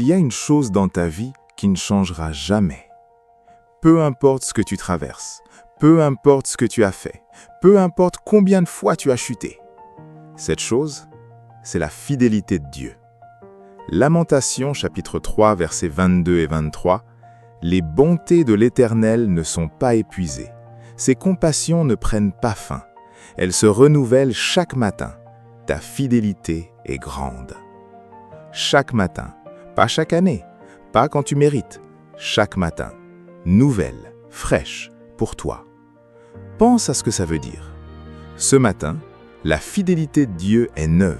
y a une chose dans ta vie qui ne changera jamais. Peu importe ce que tu traverses, peu importe ce que tu as fait, peu importe combien de fois tu as chuté. Cette chose, c'est la fidélité de Dieu. Lamentations chapitre 3, versets 22 et 23. Les bontés de l'Éternel ne sont pas épuisées. Ses compassions ne prennent pas fin. Elles se renouvellent chaque matin. Ta fidélité est grande. Chaque matin, pas chaque année, pas quand tu mérites, chaque matin, nouvelle, fraîche, pour toi. Pense à ce que ça veut dire. Ce matin, la fidélité de Dieu est neuve.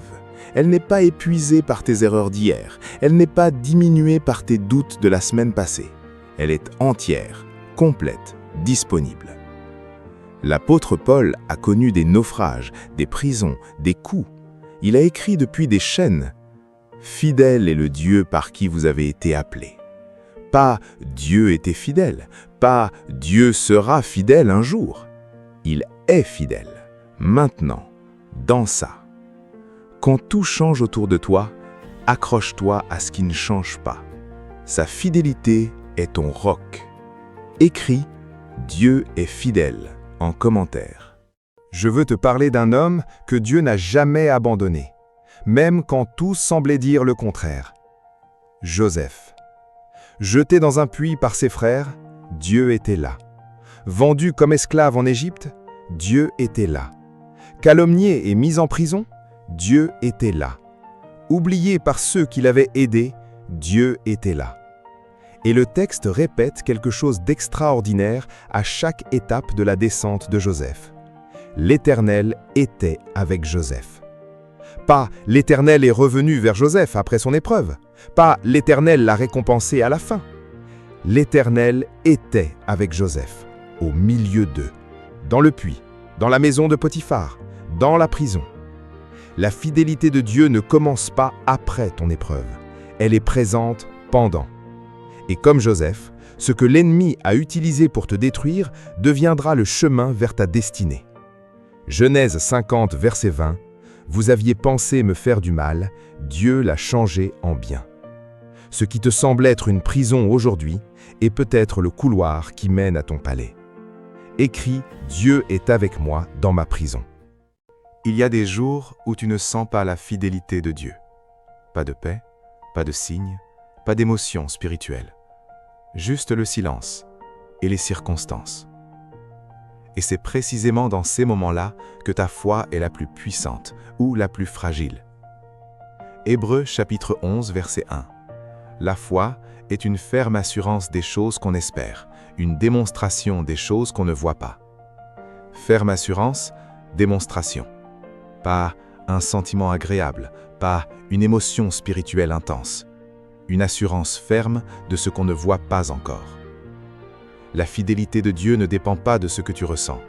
Elle n'est pas épuisée par tes erreurs d'hier. Elle n'est pas diminuée par tes doutes de la semaine passée. Elle est entière, complète, disponible. L'apôtre Paul a connu des naufrages, des prisons, des coups. Il a écrit depuis des chaînes. Fidèle est le Dieu par qui vous avez été appelés. Pas Dieu était fidèle, pas Dieu sera fidèle un jour. Il est fidèle, maintenant, dans ça. Quand tout change autour de toi, accroche-toi à ce qui ne change pas. Sa fidélité est ton roc. Écris « Dieu est fidèle » en commentaire. Je veux te parler d'un homme que Dieu n'a jamais abandonné, même quand tout semblait dire le contraire. Joseph. Jeté dans un puits par ses frères, Dieu était là. Vendu comme esclave en Égypte, Dieu était là. Calomnié et mis en prison, Dieu était là. Oublié par ceux qui l'avaient aidé, Dieu était là. Et le texte répète quelque chose d'extraordinaire à chaque étape de la descente de Joseph. L'Éternel était avec Joseph. Pas « l'Éternel est revenu vers Joseph après son épreuve », pas « l'Éternel l'a récompensé à la fin ». L'Éternel était avec Joseph, au milieu d'eux, dans le puits, dans la maison de Potiphar, dans la prison. La fidélité de Dieu ne commence pas après ton épreuve, elle est présente pendant. Et comme Joseph, ce que l'ennemi a utilisé pour te détruire deviendra le chemin vers ta destinée. Genèse 50, verset 20. Vous aviez pensé me faire du mal, Dieu l'a changé en bien. Ce qui te semble être une prison aujourd'hui est peut-être le couloir qui mène à ton palais. Écris « Dieu est avec moi dans ma prison ». Il y a des jours où tu ne sens pas la fidélité de Dieu. Pas de paix, pas de signe, pas d'émotion spirituelle. Juste le silence et les circonstances. Et c'est précisément dans ces moments-là que ta foi est la plus puissante ou la plus fragile. Hébreux chapitre 11, verset 1. La foi est une ferme assurance des choses qu'on espère, une démonstration des choses qu'on ne voit pas. Ferme assurance, démonstration. Pas un sentiment agréable, pas une émotion spirituelle intense. Une assurance ferme de ce qu'on ne voit pas encore. La fidélité de Dieu ne dépend pas de ce que tu ressens,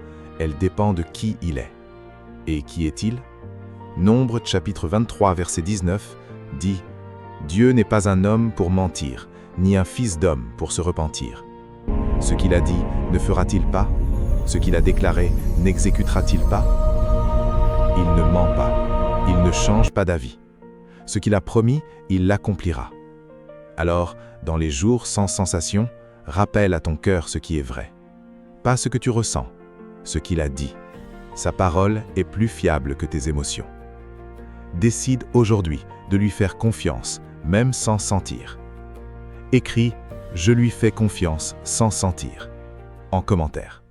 elle dépend de qui il est. Et qui est-il? Nombre chapitre 23 verset 19 dit « Dieu n'est pas un homme pour mentir, ni un fils d'homme pour se repentir. Ce qu'il a dit ne fera-t-il pas? Ce qu'il a déclaré n'exécutera-t-il pas? Il ne ment pas, il ne change pas d'avis. Ce qu'il a promis, il l'accomplira. Alors, dans les jours sans sensation, rappelle à ton cœur ce qui est vrai. Pas ce que tu ressens, ce qu'il a dit. Sa parole est plus fiable que tes émotions. Décide aujourd'hui de lui faire confiance, même sans sentir. Écris « Je lui fais confiance sans sentir » en commentaire.